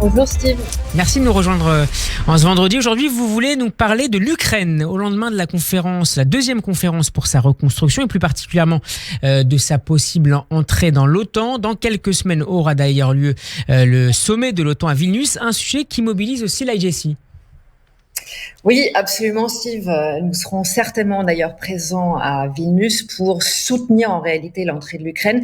Bonjour Steve. Merci de nous rejoindre en ce vendredi. Aujourd'hui, vous voulez nous parler de l'Ukraine au lendemain de la conférence, la deuxième conférence pour sa reconstruction et plus particulièrement de sa possible entrée dans l'OTAN. Dans quelques semaines aura d'ailleurs lieu le sommet de l'OTAN à Vilnius, un sujet qui mobilise aussi l'IJC. Oui, absolument Steve. Nous serons certainement d'ailleurs présents à Vilnius pour soutenir en réalité l'entrée de l'Ukraine,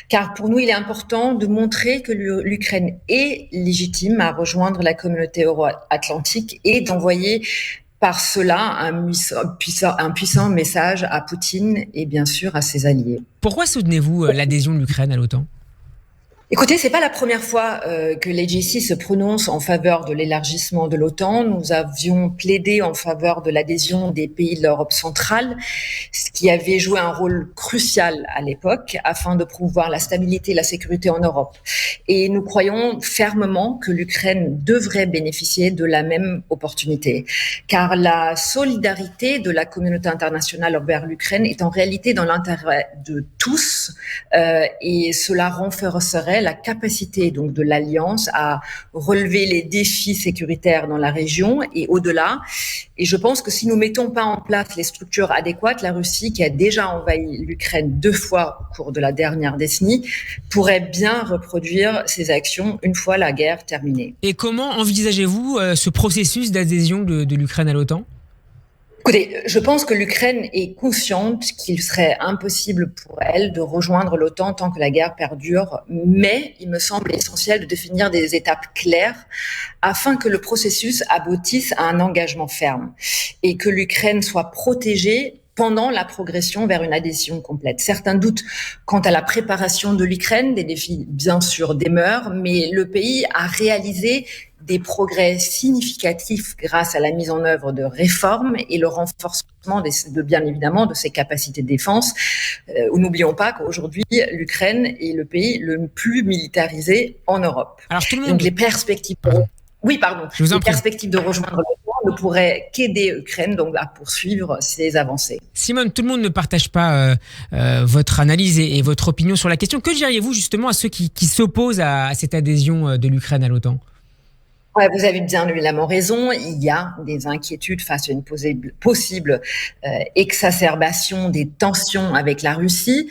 car pour nous il est important de montrer que l'Ukraine est légitime à rejoindre la communauté euro-atlantique et d'envoyer par cela un puissant message à Poutine et bien sûr à ses alliés. Pourquoi soutenez-vous l'adhésion de l'Ukraine à l'OTAN ? Écoutez, c'est pas la première fois que l'IJC se prononce en faveur de l'élargissement de l'OTAN. Nous avions plaidé en faveur de l'adhésion des pays de l'Europe centrale, ce qui avait joué un rôle crucial à l'époque afin de promouvoir la stabilité et la sécurité en Europe. Et nous croyons fermement que l'Ukraine devrait bénéficier de la même opportunité, car la solidarité de la communauté internationale envers l'Ukraine est en réalité dans l'intérêt de tous et cela renforcerait la capacité donc de l'Alliance à relever les défis sécuritaires dans la région et au-delà. Et je pense que si nous mettons pas en place les structures adéquates, la Russie, qui a déjà envahi l'Ukraine 2 fois au cours de la dernière décennie, pourrait bien reproduire ses actions une fois la guerre terminée. Et comment envisagez-vous ce processus d'adhésion de l'Ukraine à l'OTAN ? Écoutez, je pense que l'Ukraine est consciente qu'il serait impossible pour elle de rejoindre l'OTAN tant que la guerre perdure, mais il me semble essentiel de définir des étapes claires afin que le processus aboutisse à un engagement ferme et que l'Ukraine soit protégée pendant la progression vers une adhésion complète. Certains doutent quant à la préparation de l'Ukraine, des défis bien sûr demeurent, mais le pays a réalisé des progrès significatifs grâce à la mise en œuvre de réformes et le renforcement bien évidemment de ses capacités de défense. N'oublions pas qu'aujourd'hui, l'Ukraine est le pays le plus militarisé en Europe. Alors tout le monde... Donc les perspectives... Les perspectives de rejoindre l'OTAN ne pourraient qu'aider l'Ukraine donc à poursuivre ses avancées. Simone, tout le monde ne partage pas votre analyse et votre opinion sur la question. Que diriez-vous justement à ceux qui s'opposent à cette adhésion de l'Ukraine à l'OTAN ? Ouais, vous avez bien évidemment raison. Il y a des inquiétudes face à une possible exacerbation des tensions avec la Russie.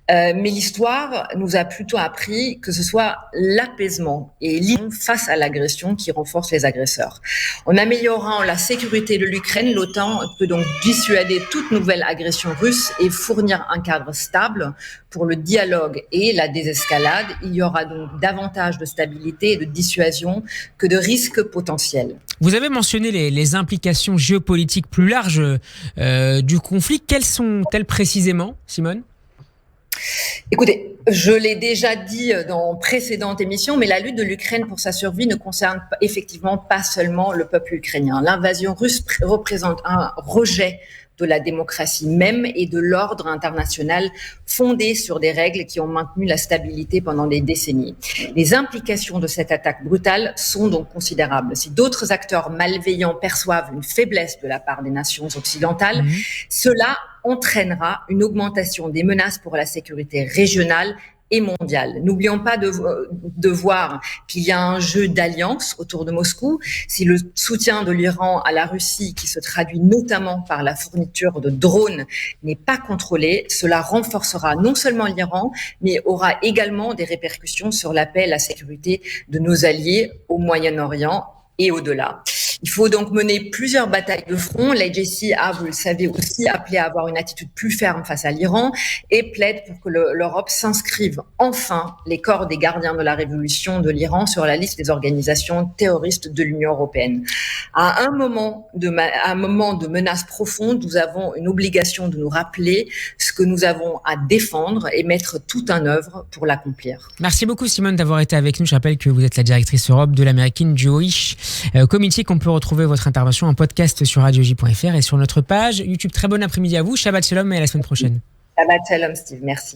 Mais l'histoire nous a plutôt appris que ce soit l'apaisement et l'union face à l'agression qui renforce les agresseurs. En améliorant la sécurité de l'Ukraine, l'OTAN peut donc dissuader toute nouvelle agression russe et fournir un cadre stable pour le dialogue et la désescalade. Il y aura donc davantage de stabilité et de dissuasion que de risques potentiels. Vous avez mentionné les implications géopolitiques plus larges du conflit. Quelles sont-elles précisément, Simone ? Écoutez, je l'ai déjà dit dans précédentes émissions, mais la lutte de l'Ukraine pour sa survie ne concerne effectivement pas seulement le peuple ukrainien. L'invasion russe représente un rejet de la démocratie même et de l'ordre international fondé sur des règles qui ont maintenu la stabilité pendant des décennies. Les implications de cette attaque brutale sont donc considérables. Si d'autres acteurs malveillants perçoivent une faiblesse de la part des nations occidentales, cela entraînera une augmentation des menaces pour la sécurité régionale et mondiale. N'oublions pas de voir qu'il y a un jeu d'alliance autour de Moscou. Si le soutien de l'Iran à la Russie, qui se traduit notamment par la fourniture de drones, n'est pas contrôlé, cela renforcera non seulement l'Iran, mais aura également des répercussions sur la paix et la sécurité de nos alliés au Moyen-Orient et au-delà. Il faut donc mener plusieurs batailles de front. L'IJC a, vous le savez, aussi appelé à avoir une attitude plus ferme face à l'Iran et plaide pour que l'Europe s'inscrive enfin les corps des gardiens de la révolution de l'Iran sur la liste des organisations terroristes de l'Union européenne. À un moment de menace profonde, nous avons une obligation de nous rappeler ce que nous avons à défendre et mettre tout en œuvre pour l'accomplir. Merci beaucoup Simone d'avoir été avec nous. Je rappelle que vous êtes la directrice Europe de l'American Jewish Committee, qu'on peut retrouver votre intervention en podcast sur radioj.fr et sur notre page YouTube. Très bon après-midi à vous. Shabbat Shalom et à la semaine prochaine. Shabbat Shalom Steve, merci.